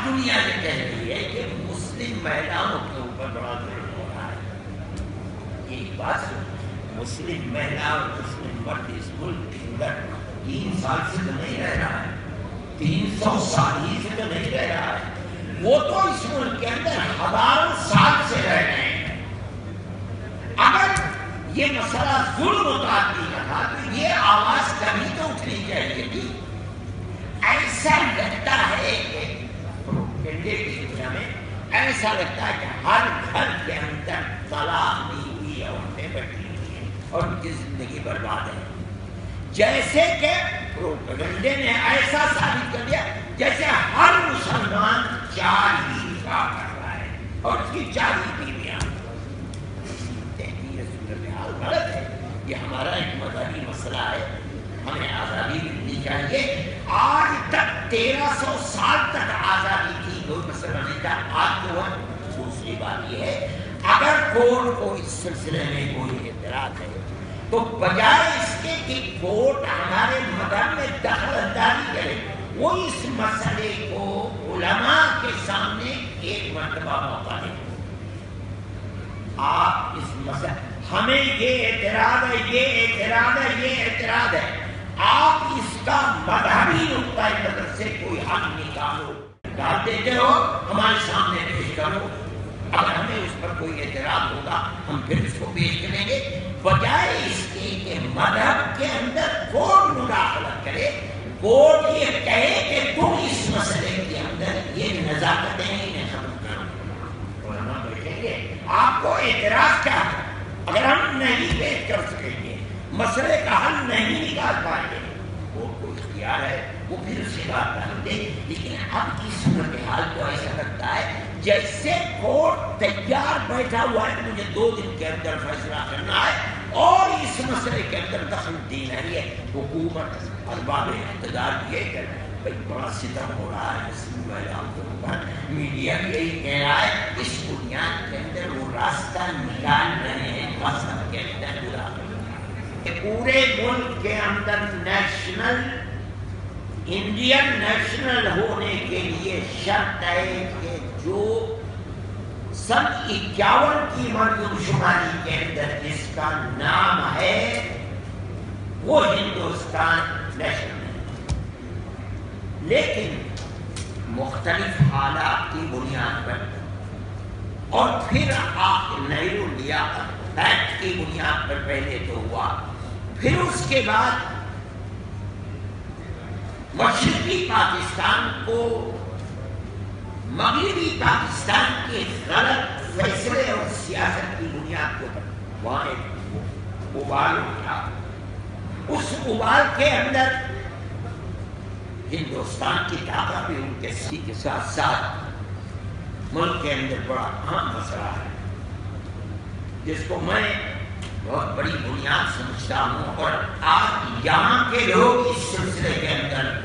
دنیا یہ کہہ رہی ہے کہ مسلم مہیلاؤں کے اوپر بڑا ظلم ہو رہا ہے. یہ بات مسلم مہیلا اور مسلم مرد اس ملک کے اندر 3 سال سے تو نہیں رہ رہا ہے, 300 سال ہی سے تو نہیں رہ رہا ہے, وہ تو اس ملک کے اندر ہزاروں سال سے رہ رہے ہیں. اگر یہ مسئلہ ظلم و تعدی کا تھا تو یہ آواز کبھی تو اٹھنی چاہیے تھی. ایسا لگتا ہے کہ پروپیگنڈے کی دنیا میں ایسا لگتا ہے کہ ہر گھر کے اندر طلاق دی ہوئی عورتیں بیٹھی ہوئی ہیں اور ان کی زندگی برباد ہے. جیسے کہ پروپیگنڈے نے ایسا ثابت کر دیا جیسے ہر مسلمان 4 ہی نکاح کر رہا ہے اور اس کی 4 ہی بیویاں. غلط ہے. یہ ہمارا ایک مذہبی مسئلہ ہے, ہمیں آزادی ملنی چاہیے. آج تک 1300 سال تک آزادی تھی, کوئی مسئلہ نہیں تھا. آج تو دوسری بات یہ ہے اگر کورٹ کو اس سلسلے میں کوئی اعتراض ہے تو بجائے اس کے کہ کورٹ ہمارے مذہب میں دخل اندازی کرے, وہ اس مسئلے کو علماء کے سامنے ایک مرتبہ موقع دیں. آپ اس مسئلے, ہمیں یہ اعتراض ہے, یہ اعتراض ہے, یہ اعتراض ہے, آپ اس کا مذہبی نقطۂ نظر سے کوئی حل نکالو. نکال دیتے ہو ہمارے سامنے پیش کرو. اگر ہمیں اس پر کوئی اعتراض ہوگا ہم پھر اس کو پیش کریں گے. بجائے اس کے کہ مذہب کے اندر کورٹ مداخلت کرے, کورٹ یہ کہے کہ تم اس مسئلے کے اندر یہ نزاکتیں انہیں ختم کرو. اور ہم بیٹھیں گے, آپ کو اعتراض کیا ہے؟ اگر ہم نہیں پیش کر سکیں گے, مسئلے کا حل نہیں نکال پائیں گے, کورٹ کو اختیار ہے وہ پھر اس کے بعد کر دے. لیکن اب کی صورتحال تو ایسا لگتا ہے جیسے کورٹ تیار بیٹھا ہوا ہے, مجھے 2 دن کے اندر فیصلہ کرنا ہے اور اس مسئلے کے اندر دخل دینا ہے. حکومت ارباب اقتدار یہ کہ بڑا ستم ہو رہا ہے مسلم مہیلاؤں کے اوپر, میڈیا یہی کہہ رہا ہے, اس بنیاد کے اندر وہ راستہ نکال رہے ہیں مذہب کے اندر برا. پورے ملک کے اندر نیشنل انڈین نیشنل ہونے کے لیے شرط ہے کہ جو سن 51 کی مردم شماری کے اندر جس کا نام ہے وہ ہندوستان نیشنل ہے, لیکن مختلف حالات کی بنیاد پر اور پھر آپ نہرو لیاقت ایکٹ کی بنیاد پر پہلے تو ہوا, پھر اس کے بعد مشرقی پاکستان کو مغربی پاکستان کے غلط فیصلے اور سیاست کی بنیاد پر وہاں ایک ابال اٹھا. اس ابال کے اندر ہندوستان کی طاقت بھی ان کے ساتھ ساتھ ملک کے اندر بڑا اہم مسئلہ ہے جس کو میں بہت بڑی بنیاد سمجھتا ہوں. اور آج یہاں کے لوگ اس سلسلے کے اندر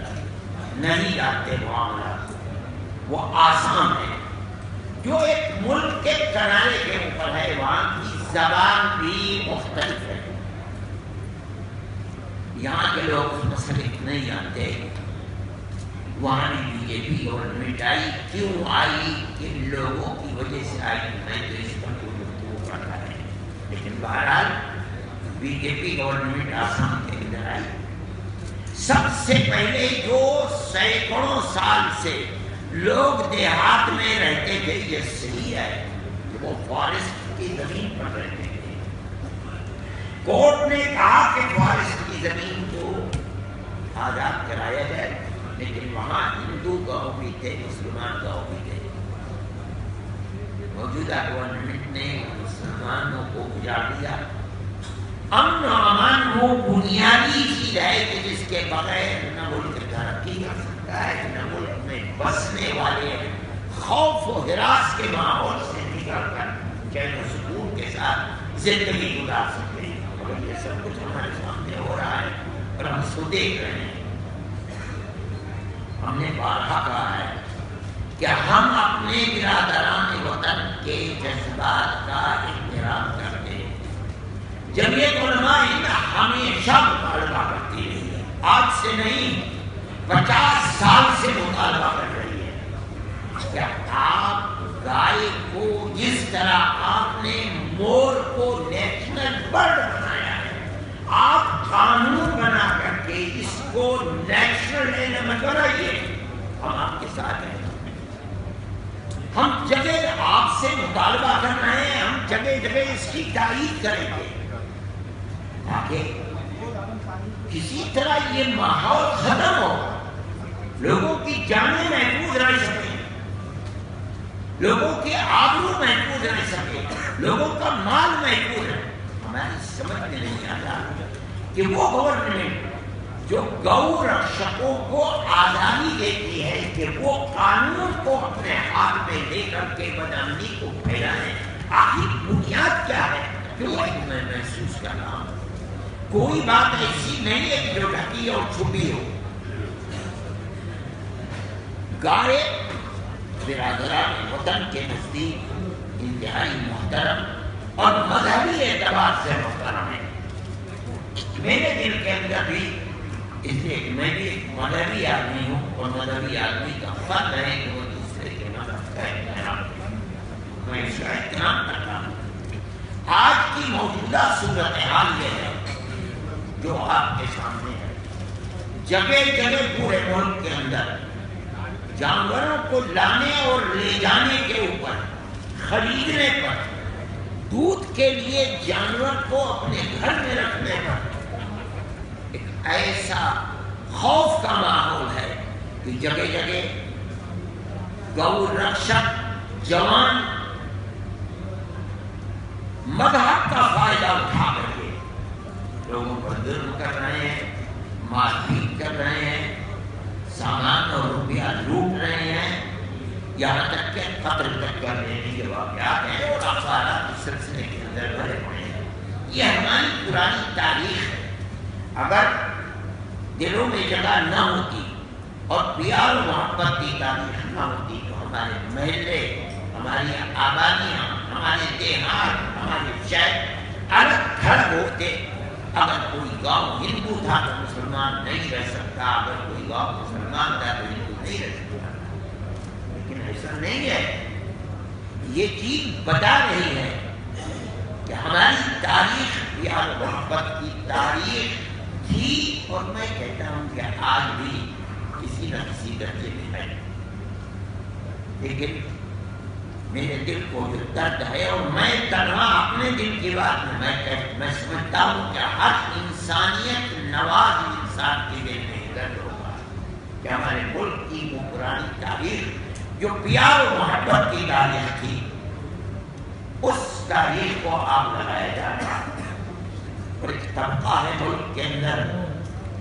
نہیں جانتے معاملات, وہ آسام ہے جو ایک ملک کے کنارے کے اوپر ہے, وہاں کی زبان بھی مختلف ہے. یہاں کے لوگ اس مسئلے کو نہیں جانتے. وہاں بی جے پی گورنمنٹ آئی, کیوں آئی, کن لوگوں کی وجہ سے آئی, میں تو اس پر کوئی گفتگو کرتا ہے. لیکن بہرحال B J P government Assam کے اندر آئی. سب سے پہلے جو سینکڑوں سال سے لوگ دیہات میں رہتے تھے, یہ صحیح ہے کہ وہ فارسٹ کی زمین پر رہتے تھے. کورٹ نے کہا کہ فارسٹ کی زمین کو آزاد کرایا جائے, لیکن وہاں ہندو گاؤں بھی تھے, مسلمان گاؤں بھی تھے. موجودہ گورنمنٹ نے مسلمانوں کو اجاڑ دیا. امن و امان وہ بنیادی چیز ہے کہ جس کے بغیر نہ ملک ترقی کر سکتا ہے, نہ ملک میں بسنے والے خوف و ہراس کے ماحول سے نکل کر چین و سکون کے ساتھ زندگی گزار سکتے ہیں. اور یہ سب کچھ ہمارے سامنے ہو رہا ہے اور ہم اس کو دیکھ رہے ہیں. ہم نے بارہا کہا ہے کہ ہم اپنے برادران وطن کے جذبات کا احترام کرتے ہیں. جمعیت علماء ہند ہمیشہ مطالبہ کرتی رہی ہے, آج سے نہیں 50 سال سے مطالبہ کر رہی ہے. ساتھ ہے. ہم جگہ آپ سے مطالبہ کر رہے ہیں, ہم جگہ جگہ اس کی تائید کریں گے تاکہ کسی طرح یہ ماحول ختم ہو, لوگوں کی جانیں محفوظ رہ سکیں, لوگوں کے آبرو محفوظ رہ سکے, لوگوں کا مال محفوظ ہے. ہماری سمجھ میں نہیں آتا کہ وہ گورنمنٹ جو گو رکشکوں کو آزادی دیتی ہے کہ وہ قانون کو اپنے ہاتھ میں لے کر کے بدامنی کو پھیلائیں, آخر بنیاد کیا ہے کہ وہ میں محسوس کر رہا ہوں کوئی بات ایسی نہیں ہے جو ڈھکی اور چھپی ہو. گارے برادران وطن کے نزدیک انتہائی محترم اور مذہبی اعتبار سے محترم ہے. میرے دل کے اندر بھی اس لیے کہ میں بھی ایک مذہبی آدمی ہوں, اور مذہبی آدمی کا فرض ہے کہ وہ دوسرے کے مذہب کا احترام, میں اس کا احترام کرتا ہوں. آج کی موجودہ صورتحال یہ ہے جو آپ کے سامنے ہے. جگہ جگہ پورے ملک کے اندر جانوروں کو لانے اور لے جانے کے اوپر, خریدنے پر, دودھ کے لیے جانور کو اپنے گھر میں رکھنے پر ایک ایسا خوف کا ماحول ہے کہ جگہ جگہ گو رکشک جوان مذہب کا فائدہ اٹھا کر کے لوگوں پر ظلم کر رہے ہیں, مار پیٹ کر رہے ہیں, سامان اور روپیہ لوٹ رہے ہیں, یہاں تک کہ قتل تک کر لینے کے واقعات ہیں اور افسانات اس سلسلے کے اندر بھرے پڑے ہیں. یہ ہماری پرانی تاریخ ہے. اگر دلوں میں جگہ نہ ہوتی اور پیار و محبت کی تاریخ نہ ہوتی تو ہمارے محلے, ہماری آبادیاں, ہمارے دیہات, ہمارے شہر الگ تھلگ ہوتے. اگر کوئی گاؤں ہندو تھا تو مسلمان نہیں رہ سکتا, اگر کوئی گاؤں مسلمان تھا تو ہندو نہیں رہ سکتا. لیکن ایسا نہیں ہے. یہ چیز بتا رہی ہے کہ ہماری تاریخ پیار و محبت کی تاریخ تھی, اور میں کہتا ہوں کہ آج بھی کسی نہ کسی درجے میں ہے. لیکن میرے دل کو جو درد ہے, اور میں تنہا اپنے دل کی بات میں سمجھتا ہوں کہ ہر انسانیت نواز انسان کے دل میں درد ہوگا کہ ہمارے ملک کی وہ پرانی تاریخ جو پیار و محبت کی تاریخ تھی, اس تاریخ کو آگ لگایا جا رہا ہے. اور ایک طبقہ ہے ملک کے اندر,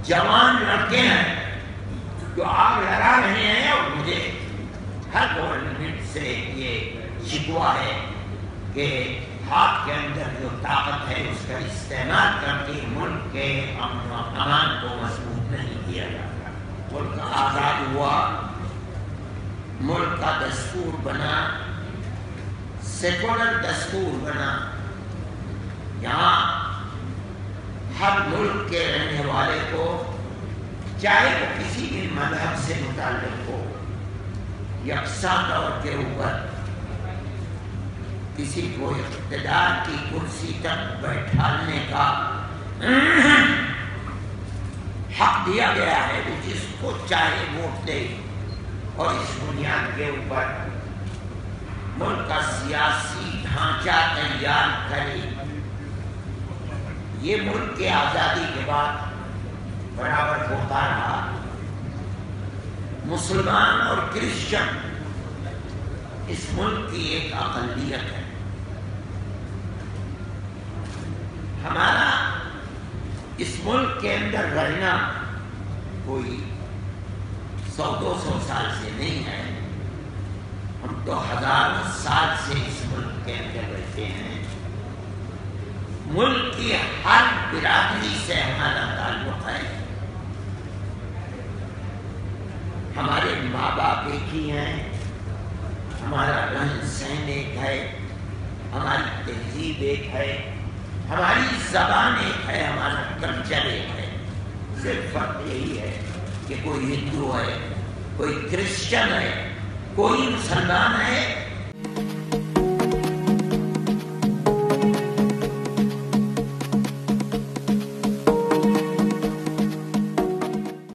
جوان لڑکے ہیں جو آگ لگا رہے ہیں, اور مجھے ہر گورنمنٹ سے یہ شکوہ ہے کہ ہاتھ کے اندر جو طاقت ہے اس کا استعمال کر کے ملک کے امن و امان کو مضبوط نہیں کیا جاتا. ملک آزاد ہوا, ملک کا دستور بنا, سیکولر دستور بنا. یہاں ہر ملک کے رہنے والے کو, چاہے وہ کسی بھی مذہب سے متعلق ہو, یکساں طور کے اوپر کسی کو اقتدار کی کرسی تک بیٹھانے کا حق دیا گیا ہے. وہ جس کو چاہے ووٹ دے, اور اس بنیاد کے اوپر ملک کا سیاسی ڈھانچہ تیار کرے. یہ ملک کے آزادی کے بعد برابر ہوتا رہا. مسلمان اور کرسچن اس ملک کی ایک اقلیت ہے. ہمارا اس ملک کے اندر رہنا کوئی 100-200 سال سے نہیں ہے. ہم تو ہزاروں سال سے اس ملک کے اندر رہتے ہیں. ملک کی ہر برادری سے ہمارا تعلق ہے. ہمارے ماں باپ ایک ہی ہیں, ہمارا رہن سہن ایک ہے, ہماری تہذیب ایک ہے, ہماری زبان ایک ہے, ہمارا کلچر ایک ہے. صرف فرق یہی ہے کہ کوئی ہندو ہے, کوئی کرسچن ہے, کوئی مسلمان ہے,